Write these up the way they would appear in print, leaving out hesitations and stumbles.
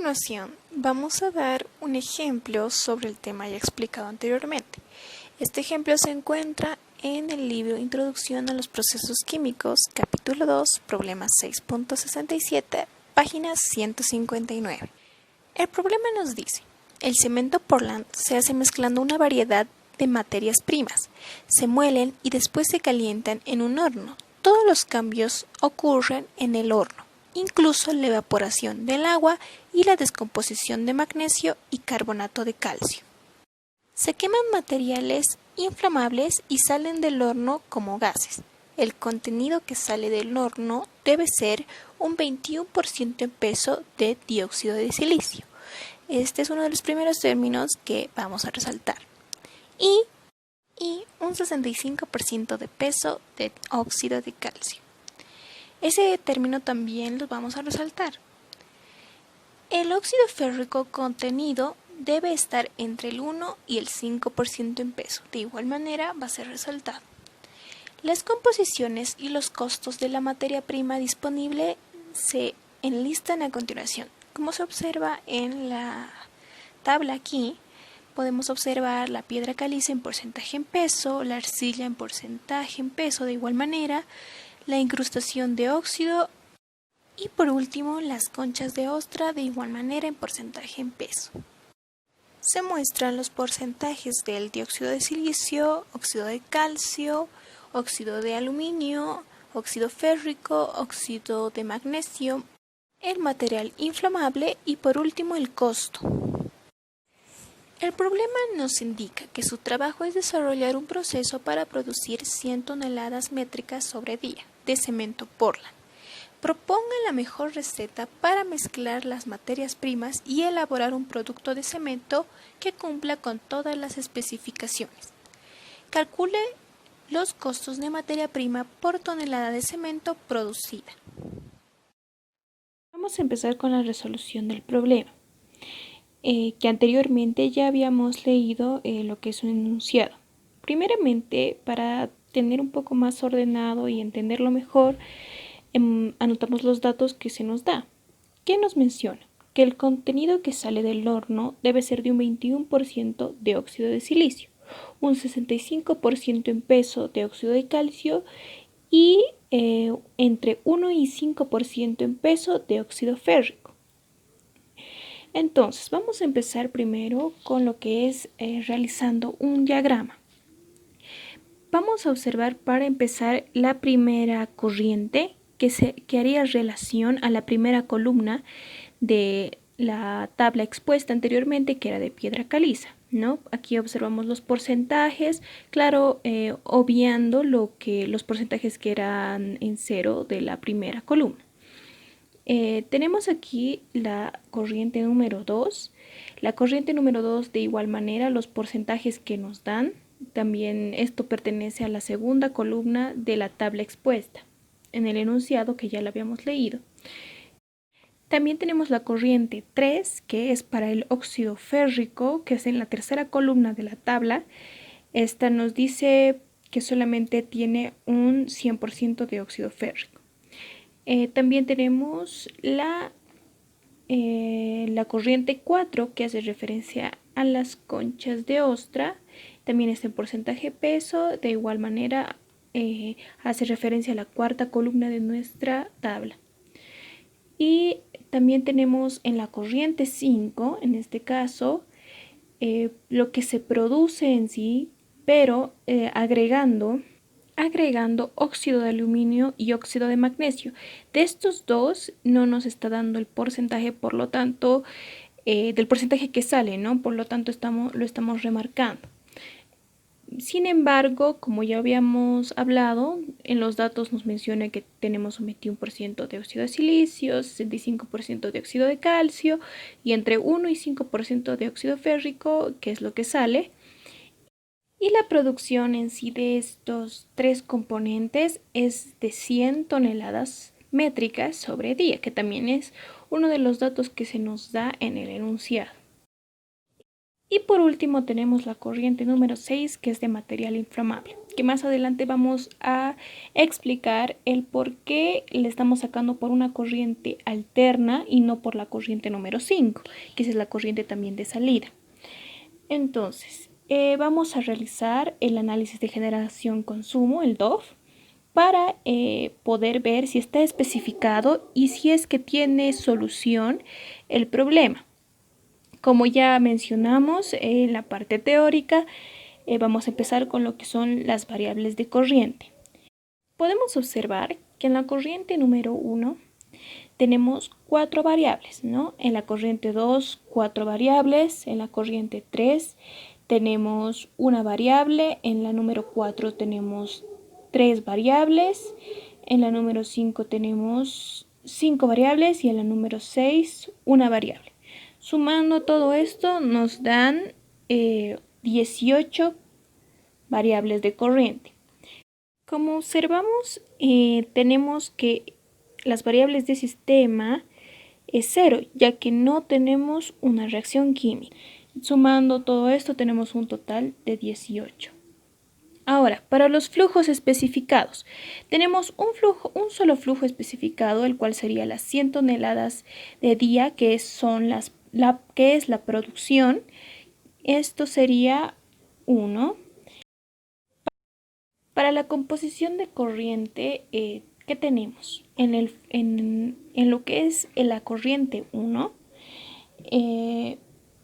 continuación, vamos a dar un ejemplo sobre el tema ya explicado anteriormente. Este ejemplo se encuentra en el libro Introducción a los Procesos Químicos, capítulo 2, problema 6.67, página 159. El problema nos dice: el cemento Portland se hace mezclando una variedad de materias primas, se muelen y después se calientan en un horno. Todos los cambios ocurren en el horno, incluso la evaporación del agua y la descomposición de magnesio y carbonato de calcio. Se queman materiales inflamables y salen del horno como gases. El contenido que sale del horno debe ser un 21% en peso de dióxido de silicio. Este es uno de los primeros términos que vamos a resaltar. Y un 65% de peso de óxido de calcio. Ese término también lo vamos a resaltar. El óxido férrico contenido debe estar entre el 1 y el 5% en peso. De igual manera va a ser resaltado. Las composiciones y los costos de la materia prima disponible se enlistan a continuación. Como se observa en la tabla aquí, podemos observar la piedra caliza en porcentaje en peso, la arcilla en porcentaje en peso de igual manera, la incrustación de óxido y por último las conchas de ostra de igual manera en porcentaje en peso. Se muestran los porcentajes del dióxido de silicio, óxido de calcio, óxido de aluminio, óxido férrico, óxido de magnesio, el material inflamable y por último el costo. El problema nos indica que su trabajo es desarrollar un proceso para producir 100 toneladas métricas sobre día de cemento Portland. Proponga la mejor receta para mezclar las materias primas y elaborar un producto de cemento que cumpla con todas las especificaciones. Calcule los costos de materia prima por tonelada de cemento producida. Vamos a empezar con la resolución del problema. Que anteriormente ya habíamos leído lo que es un enunciado. Primeramente, para tener un poco más ordenado y entenderlo mejor, anotamos los datos que se nos da. ¿Qué nos menciona? Que el contenido que sale del horno debe ser de un 21% de óxido de silicio, un 65% en peso de óxido de calcio y entre 1 y 5% en peso de óxido férrico. Entonces, vamos a empezar primero con lo que es realizando un diagrama. Vamos a observar para empezar la primera corriente que haría relación a la primera columna de la tabla expuesta anteriormente, que era de piedra caliza, ¿no? Aquí observamos los porcentajes, claro, obviando los porcentajes que eran en cero de la primera columna. Tenemos aquí la corriente número 2. La corriente número 2 de igual manera los porcentajes que nos dan. También esto pertenece a la segunda columna de la tabla expuesta en el enunciado que ya lo habíamos leído. También tenemos la corriente 3 que es para el óxido férrico, que es en la tercera columna de la tabla. Esta nos dice que solamente tiene un 100% de óxido férrico. También tenemos la corriente 4 que hace referencia a las conchas de ostra. También está en porcentaje peso. De igual manera hace referencia a la cuarta columna de nuestra tabla. Y también tenemos en la corriente 5, en este caso, lo que se produce en sí, pero agregando óxido de aluminio y óxido de magnesio. De estos dos no nos está dando el porcentaje, por lo tanto, del porcentaje que sale, ¿no? Por lo tanto, lo estamos remarcando. Sin embargo, como ya habíamos hablado, en los datos nos menciona que tenemos un 21% de óxido de silicio, 65% de óxido de calcio y entre 1 y 5% de óxido férrico, que es lo que sale. Y la producción en sí de estos tres componentes es de 100 toneladas métricas sobre día, que también es uno de los datos que se nos da en el enunciado. Y por último tenemos la corriente número 6, que es de material inflamable. que más adelante vamos a explicar el por qué le estamos sacando por una corriente alterna y no por la corriente número 5, que esa es la corriente también de salida. Entonces, vamos a realizar el análisis de generación-consumo, el DOF, para poder ver si está especificado y si es que tiene solución el problema. Como ya mencionamos en la parte teórica, vamos a empezar con lo que son las variables de corriente. Podemos observar que en la corriente número 1 tenemos 4 variables, ¿no? En la corriente 2, 4 variables, en la corriente 3 tenemos una variable, en la número 4 tenemos 3 variables, en la número 5 tenemos 5 variables y en la número 6 una variable. Sumando todo esto nos dan 18 variables de corriente. Como observamos, tenemos que las variables de sistema es 0, ya que no tenemos una reacción química. Sumando todo esto tenemos un total de 18. Ahora, para los flujos especificados, tenemos un solo flujo especificado, el cual sería las 100 toneladas de día, que es la producción. Esto sería 1. Para la composición de corriente, ¿qué tenemos? En lo que es la corriente 1,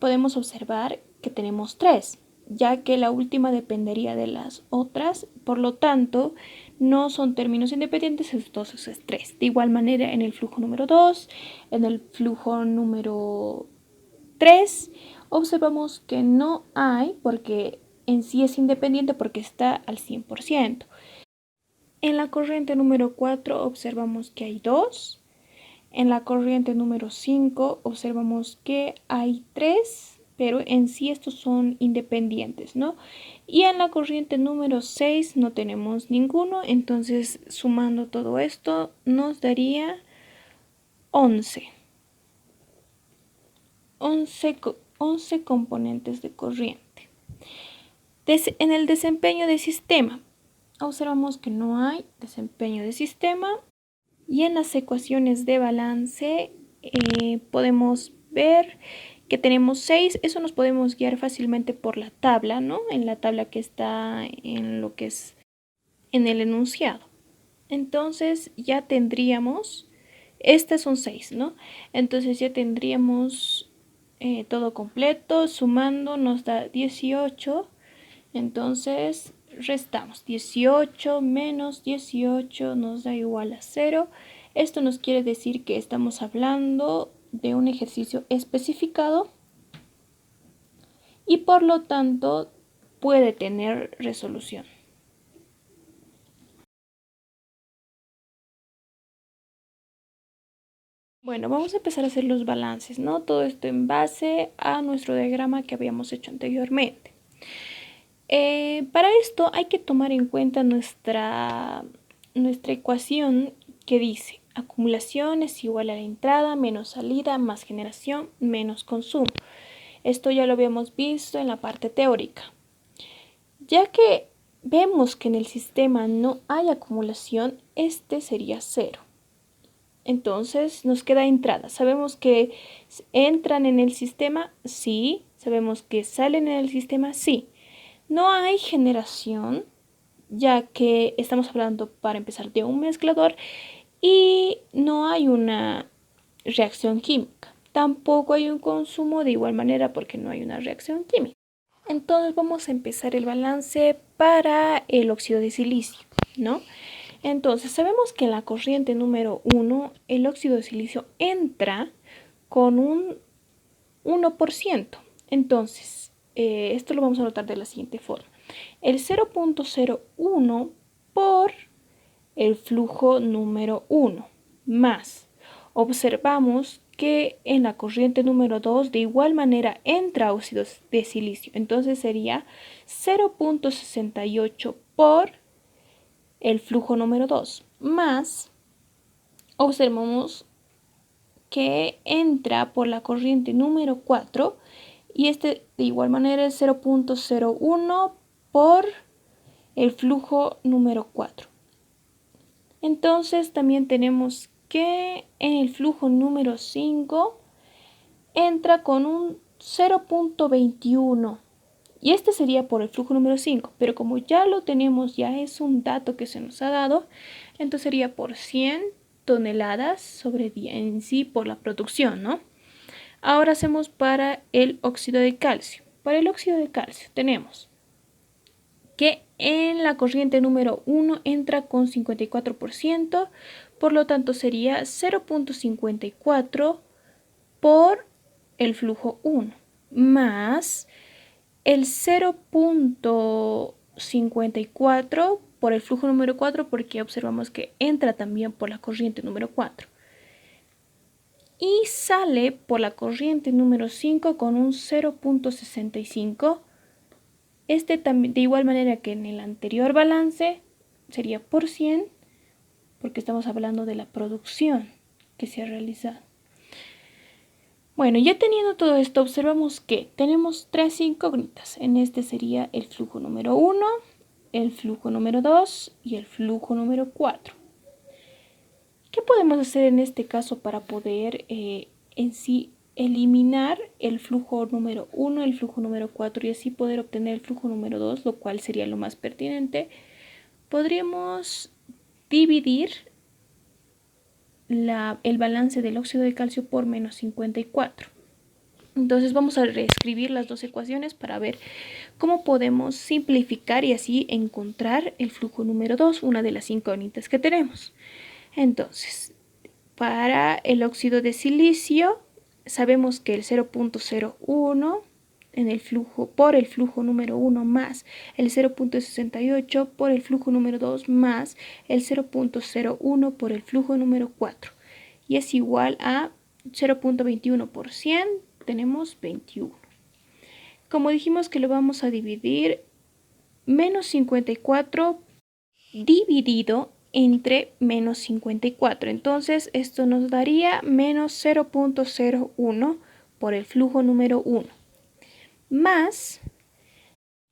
podemos observar que tenemos 3, ya que la última dependería de las otras, por lo tanto, no son términos independientes, entonces es 3. De igual manera, en el flujo número 2, en el flujo número 3, observamos que no hay, porque en sí es independiente porque está al 100%. En la corriente número 4 observamos que hay 2. En la corriente número 5 observamos que hay 3, pero en sí estos son independientes, ¿no? Y en la corriente número 6 no tenemos ninguno, entonces sumando todo esto nos daría 11. 11 componentes de corriente. En el desempeño de sistema, observamos que no hay desempeño de sistema. Y en las ecuaciones de balance podemos ver que tenemos 6. Eso nos podemos guiar fácilmente por la tabla, ¿no? En la tabla que está en lo que es en el enunciado. Entonces ya tendríamos, estas son 6, ¿no? Entonces ya tendríamos todo completo, sumando nos da 18. Entonces restamos 18 menos 18 nos da igual a 0. Esto nos quiere decir que estamos hablando de un ejercicio especificado y por lo tanto puede tener resolución. Bueno, vamos a empezar a hacer los balances, ¿no? Todo esto en base a nuestro diagrama que habíamos hecho anteriormente. Para esto hay que tomar en cuenta nuestra ecuación que dice acumulación es igual a la entrada menos salida más generación menos consumo. Esto ya lo habíamos visto en la parte teórica. Ya que vemos que en el sistema no hay acumulación, este sería 0. Entonces nos queda entrada. Sabemos que entran en el sistema, sí. Sabemos que salen en el sistema, sí. No hay generación, ya que estamos hablando para empezar de un mezclador y no hay una reacción química. Tampoco hay un consumo de igual manera porque no hay una reacción química. Entonces vamos a empezar el balance para el óxido de silicio, ¿no? Entonces sabemos que en la corriente número 1 el óxido de silicio entra con un 1%. Entonces, esto lo vamos a notar de la siguiente forma. El 0.01 por el flujo número 1 más. Observamos que en la corriente número 2 de igual manera entra óxido de silicio. Entonces sería 0.68 por el flujo número 2 más. Observamos que entra por la corriente número 4 y este de igual manera es 0.01 por el flujo número 4. Entonces también tenemos que en el flujo número 5 entra con un 0.21 y este sería por el flujo número 5, pero como ya lo tenemos, ya es un dato que se nos ha dado, entonces sería por 100 toneladas sobre día en sí por la producción, ¿no? Ahora hacemos para el óxido de calcio. Para el óxido de calcio tenemos que en la corriente número 1 entra con 54%, por lo tanto sería 0.54 por el flujo 1 más el 0.54 por el flujo número 4 porque observamos que entra también por la corriente número 4 y sale por la corriente número 5 con un 0.65. Este también, de igual manera que en el anterior balance, sería por 100 porque estamos hablando de la producción que se ha realizado. Bueno, ya teniendo todo esto, observamos que tenemos tres incógnitas. En este sería el flujo número 1, el flujo número 2 y el flujo número 4. ¿Qué podemos hacer en este caso para poder en sí eliminar el flujo número 1, el flujo número 4 y así poder obtener el flujo número 2, lo cual sería lo más pertinente? Podríamos dividir el balance del óxido de calcio por menos 54. Entonces vamos a reescribir las dos ecuaciones para ver cómo podemos simplificar y así encontrar el flujo número 2, una de las incógnitas que tenemos. Entonces, para el óxido de silicio, sabemos que el 0.01 en el flujo, por el flujo número 1 más el 0.68 por el flujo número 2 más el 0.01 por el flujo número 4 y es igual a 0.21 por 100, tenemos 21. Como dijimos que lo vamos a dividir, menos 54 dividido entre menos 54, entonces esto nos daría menos 0.01 por el flujo número 1 más,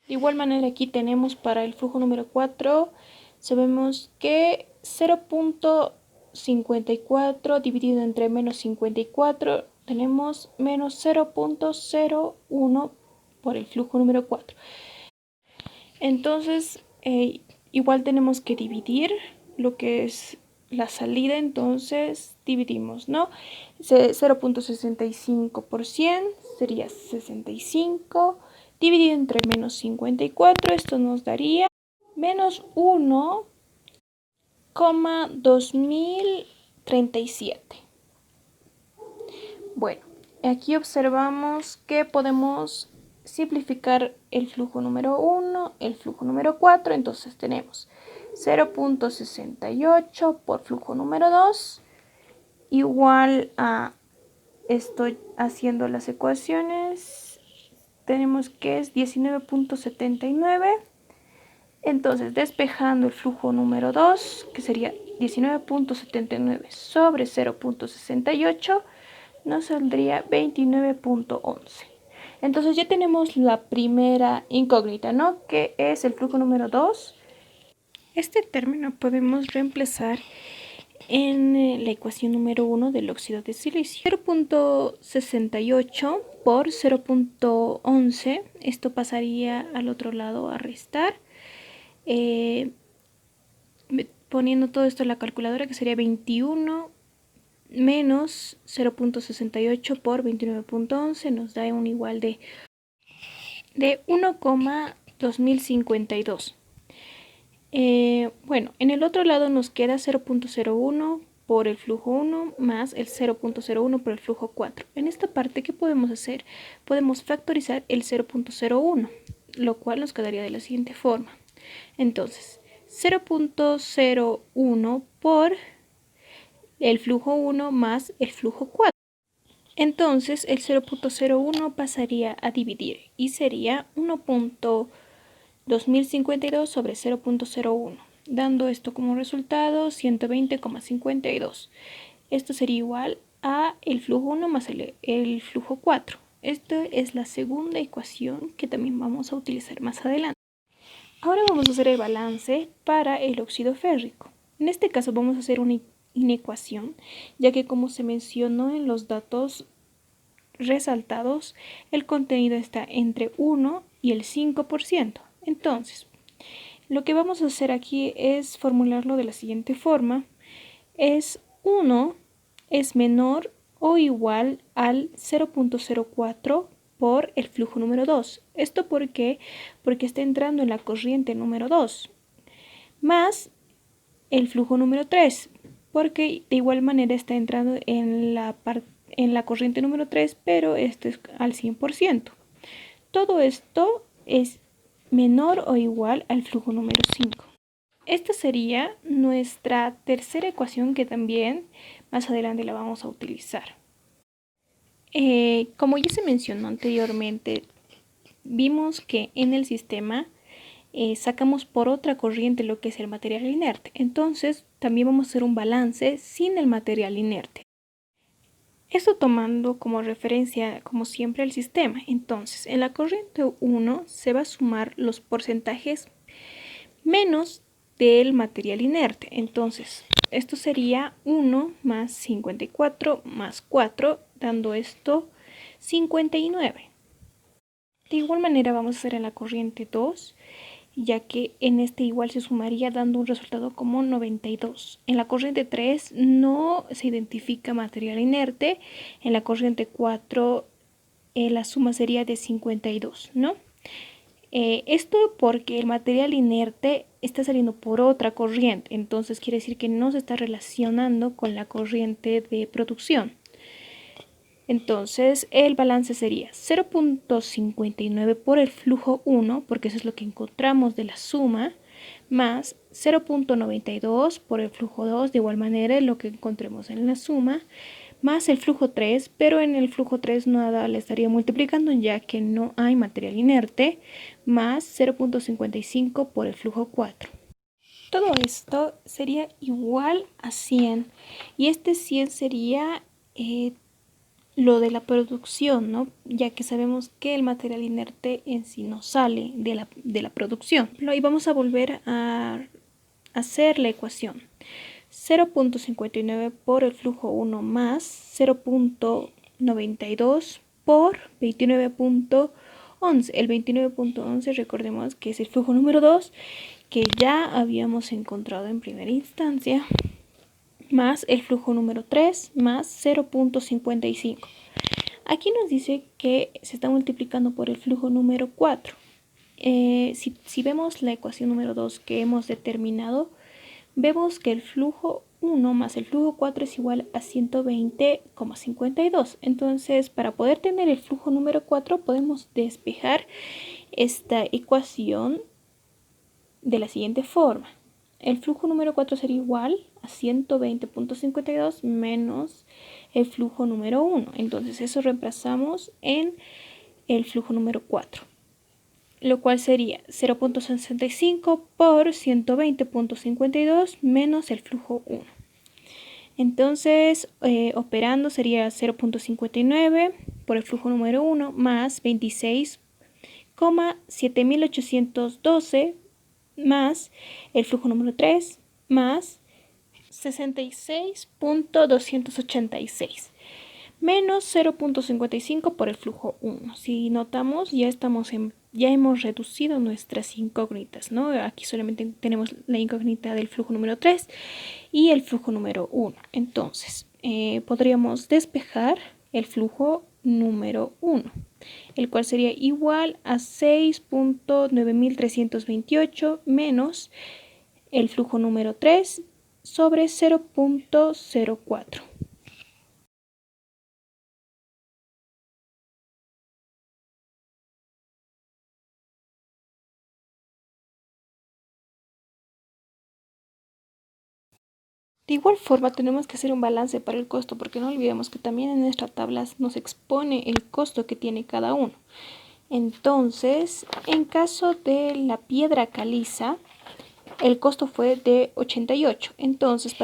de igual manera aquí tenemos para el flujo número 4, sabemos que 0.54 dividido entre menos 54, tenemos menos 0.01 por el flujo número 4. Entonces, igual tenemos que dividir lo que es la salida, entonces dividimos, ¿no? 0.65 por 100 sería 65, dividido entre menos 54, esto nos daría menos 1,2037. Bueno, aquí observamos que podemos simplificar el flujo número 1, el flujo número 4, entonces tenemos 0.68 por flujo número 2 igual a, estoy haciendo las ecuaciones, tenemos que es 19.79, entonces despejando el flujo número 2 que sería 19.79 sobre 0.68 nos saldría 29.11. Entonces ya tenemos la primera incógnita, ¿no? Que es el flujo número 2. Este término podemos reemplazar en la ecuación número 1 del óxido de silicio. 0.68 por 0.11, esto pasaría al otro lado a restar. Poniendo todo esto en la calculadora, que sería 21 menos 0.68 por 29.11 nos da un igual de 1,2052. Bueno, en el otro lado nos queda 0.01 por el flujo 1 más el 0.01 por el flujo 4. En esta parte, ¿qué podemos hacer? Podemos factorizar el 0.01, lo cual nos quedaría de la siguiente forma. Entonces, 0.01 por el flujo 1 más el flujo 4. Entonces el 0.01 pasaría a dividir y sería 1.2052 sobre 0.01, dando esto como resultado 120,52. Esto sería igual a el flujo 1 más el flujo 4. Esta es la segunda ecuación que también vamos a utilizar más adelante. Ahora vamos a hacer el balance para el óxido férrico. En este caso vamos a hacer una inecuación, ya que como se mencionó en los datos resaltados, el contenido está entre 1 y el 5%. Entonces, lo que vamos a hacer aquí es formularlo de la siguiente forma. Es 1 es menor o igual al 0.04 por el flujo número 2. ¿Esto por qué? Porque está entrando en la corriente número 2, más el flujo número 3, porque de igual manera está entrando en la corriente número 3, pero esto es al 100%. Todo esto es menor o igual al flujo número 5. Esta sería nuestra tercera ecuación, que también más adelante la vamos a utilizar. Como ya se mencionó anteriormente, vimos que en el sistema sacamos por otra corriente lo que es el material inerte. Entonces también vamos a hacer un balance sin el material inerte. Esto tomando como referencia, como siempre, el sistema. Entonces, en la corriente 1 se va a sumar los porcentajes menos del material inerte. Entonces, esto sería 1 más 54 más 4, dando esto 59. De igual manera vamos a hacer en la corriente 2, ya que en este igual se sumaría dando un resultado como 92. En la corriente 3 no se identifica material inerte. En la corriente 4 la suma sería de 52, ¿no? Esto porque el material inerte está saliendo por otra corriente, entonces quiere decir que no se está relacionando con la corriente de producción. Entonces el balance sería 0.59 por el flujo 1, porque eso es lo que encontramos de la suma, más 0.92 por el flujo 2, de igual manera lo que encontremos en la suma, más el flujo 3, pero en el flujo 3 nada le estaría multiplicando ya que no hay material inerte, más 0.55 por el flujo 4. Todo esto sería igual a 100, y este 100 sería lo de la producción, ¿no? Ya que sabemos que el material inerte en sí no sale de la producción. Y vamos a volver a hacer la ecuación. 0.59 por el flujo 1 más 0.92 por 29.11. El 29.11 recordemos que es el flujo número 2 que ya habíamos encontrado en primera instancia, más el flujo número 3 más 0.55. Aquí nos dice que se está multiplicando por el flujo número 4. Si vemos la ecuación número 2 que hemos determinado, vemos que el flujo 1 más el flujo 4 es igual a 120,52. Entonces, para poder tener el flujo número 4, podemos despejar esta ecuación de la siguiente forma. El flujo número 4 sería igual a 120,52 menos el flujo número 1. Entonces, eso reemplazamos en el flujo número 4. Lo cual sería 0.65 por 120.52 menos el flujo 1. Entonces, operando sería 0.59 por el flujo número 1 más 26,7812 más el flujo número 3 más 66.286 menos 0.55 por el flujo 1. Si notamos, ya hemos reducido nuestras incógnitas, ¿no? Aquí solamente tenemos la incógnita del flujo número 3 y el flujo número 1. Entonces, podríamos despejar el flujo número 1, el cual sería igual a 6.9328 menos el flujo número 3 sobre 0.04. De igual forma tenemos que hacer un balance para el costo, porque no olvidemos que también en nuestra tabla nos expone el costo que tiene cada uno. Entonces, en caso de la piedra caliza, el costo fue de 88. Entonces,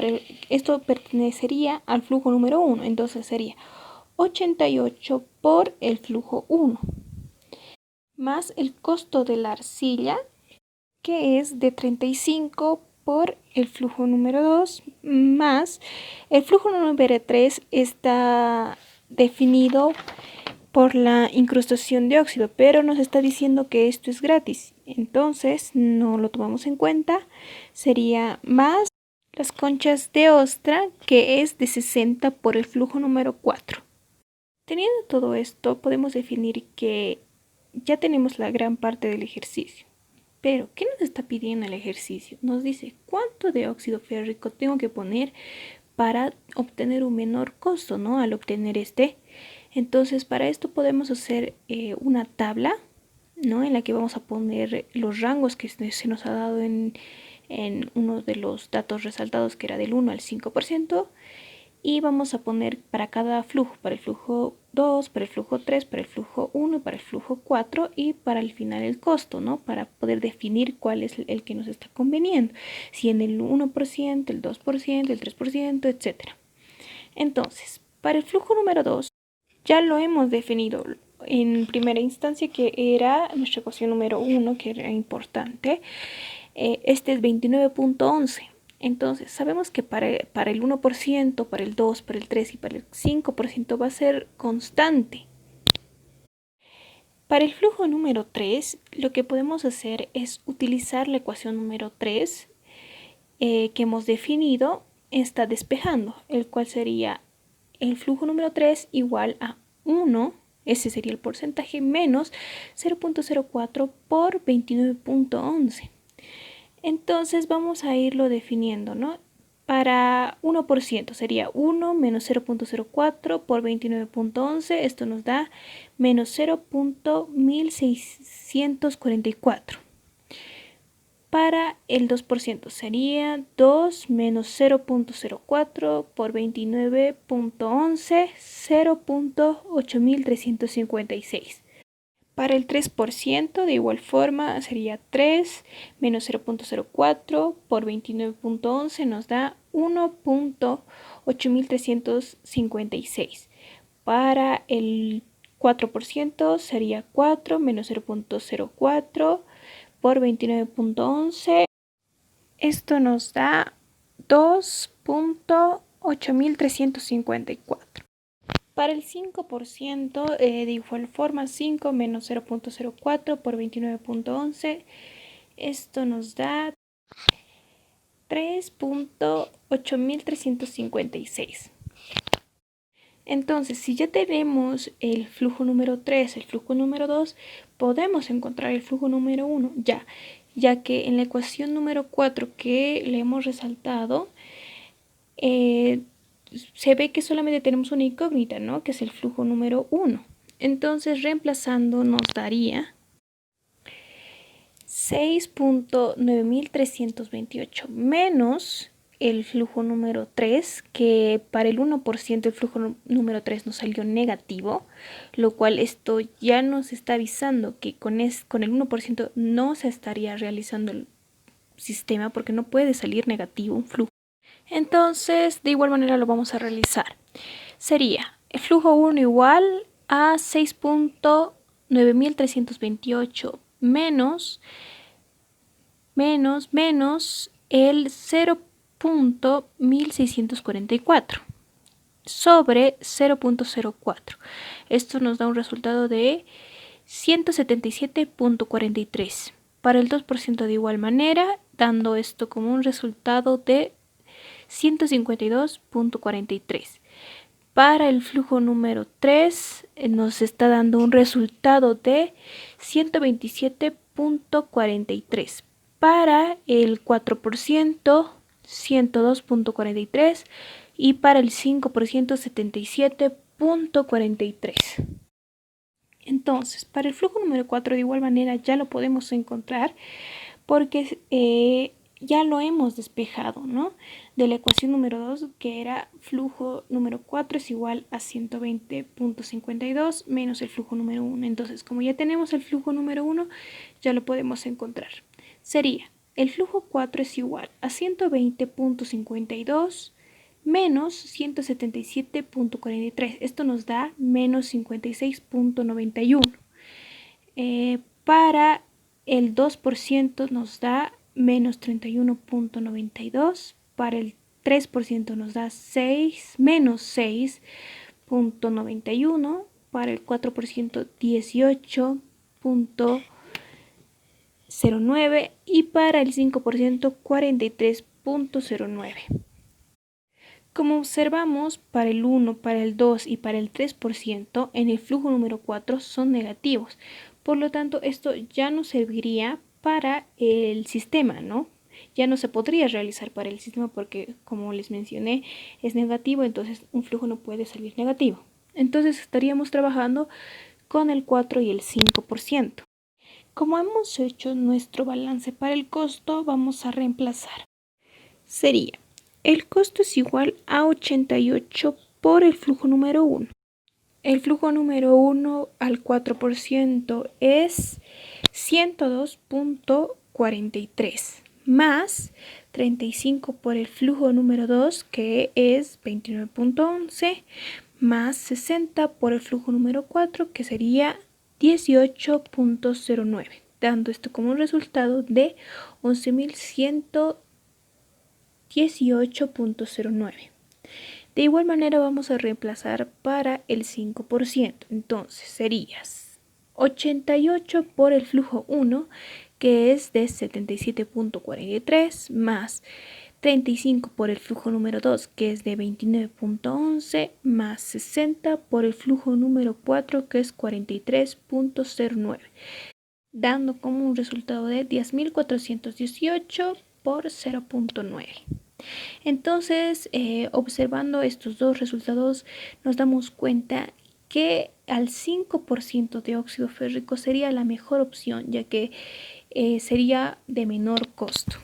esto pertenecería al flujo número 1. Entonces sería 88 por el flujo 1, más el costo de la arcilla, que es de 35 por el flujo número 2 más el flujo número 3 está definido por la incrustación de óxido, pero nos está diciendo que esto es gratis, entonces no lo tomamos en cuenta. Sería más las conchas de ostra, que es de 60 por el flujo número 4. Teniendo todo esto, podemos definir que ya tenemos la gran parte del ejercicio. Pero, ¿qué nos está pidiendo el ejercicio? Nos dice cuánto de óxido férrico tengo que poner para obtener un menor costo, ¿no? Al obtener este. Entonces, para esto podemos hacer una tabla, ¿no? En la que vamos a poner los rangos que se nos ha dado en uno de los datos resaltados, que era del 1 al 5%. Y vamos a poner para cada flujo, para el flujo 2, para el flujo 3, para el flujo 1 y para el flujo 4, y para el final el costo, ¿no? Para poder definir cuál es el que nos está conveniendo, si en el 1%, el 2%, el 3%, etc. Entonces, para el flujo número 2 ya lo hemos definido en primera instancia, que era nuestra ecuación número 1, que era importante. Este es 29.11. Entonces, sabemos que para el 1%, para el 2%, para el 3% y para el 5% va a ser constante. Para el flujo número 3, lo que podemos hacer es utilizar la ecuación número 3 que hemos definido, está despejando, el cual sería el flujo número 3 igual a 1, ese sería el porcentaje, menos 0.04 por 29.11. Entonces vamos a irlo definiendo, ¿no? Para 1% sería 1 menos 0.04 por 29.11. Esto nos da menos 0.1644. Para el 2% sería 2 menos 0.04 por 29.11, 0.8356. Para el 3% de igual forma sería 3 menos 0.04 por 29.11 nos da 1.8356. Para el 4% sería 4 menos 0.04 por 29.11. Esto nos da 2.8354. Para el 5%, de igual forma, 5 menos 0.04 por 29.11, esto nos da 3.8356. Entonces, si ya tenemos el flujo número 3, el flujo número 2, podemos encontrar el flujo número 1, ya que en la ecuación número 4 que le hemos resaltado, se ve que solamente tenemos una incógnita, ¿no? Que es el flujo número 1. Entonces, reemplazando nos daría 6.9328 menos el flujo número 3, que para el 1% el flujo número 3 nos salió negativo, lo cual esto ya nos está avisando que con el 1% no se estaría realizando el sistema, porque no puede salir negativo un flujo. Entonces, de igual manera lo vamos a realizar. Sería el flujo 1 igual a 6.9328 menos el 0.1644 sobre 0.04. Esto nos da un resultado de 177.43. Para el 2% de igual manera, dando esto como un resultado de 152.43. Para el flujo número 3 nos está dando un resultado de 127.43. Para el 4%, 102.43. Y para el 5%, 77.43. Entonces, para el flujo número 4 de igual manera ya lo podemos encontrar, porque ya lo hemos despejado, ¿no? De la ecuación número 2, que era flujo número 4 es igual a 120.52 menos el flujo número 1. Entonces, como ya tenemos el flujo número 1, ya lo podemos encontrar. Sería, el flujo 4 es igual a 120.52 menos 177.43. Esto nos da menos 56.91. Para el 2% nos da menos 31.92, para el 3% nos da menos 6.91, para el 4% 18.09 y para el 5% 43.09. Como observamos, para el 1, para el 2 y para el 3% en el flujo número 4 son negativos. Por lo tanto, esto ya no serviría para el sistema, ¿no? Ya no se podría realizar para el sistema porque, como les mencioné, es negativo, entonces un flujo no puede salir negativo. Entonces estaríamos trabajando con el 4 y el 5%. Como hemos hecho nuestro balance para el costo, vamos a reemplazar. Sería, el costo es igual a 88 por el flujo número 1. El flujo número 1 al 4% es 102.43 más 35 por el flujo número 2, que es 29.11, más 60 por el flujo número 4, que sería 18.09, dando esto como un resultado de 11.118.09. De igual manera vamos a reemplazar para el 5%. Entonces sería 88 por el flujo 1, que es de 77.43, más 35 por el flujo número 2, que es de 29.11, más 60 por el flujo número 4, que es 43.09, dando como un resultado de 10.418 por 0.9. Entonces, observando estos dos resultados, nos damos cuenta que al 5% de óxido férrico sería la mejor opción, ya que sería de menor costo.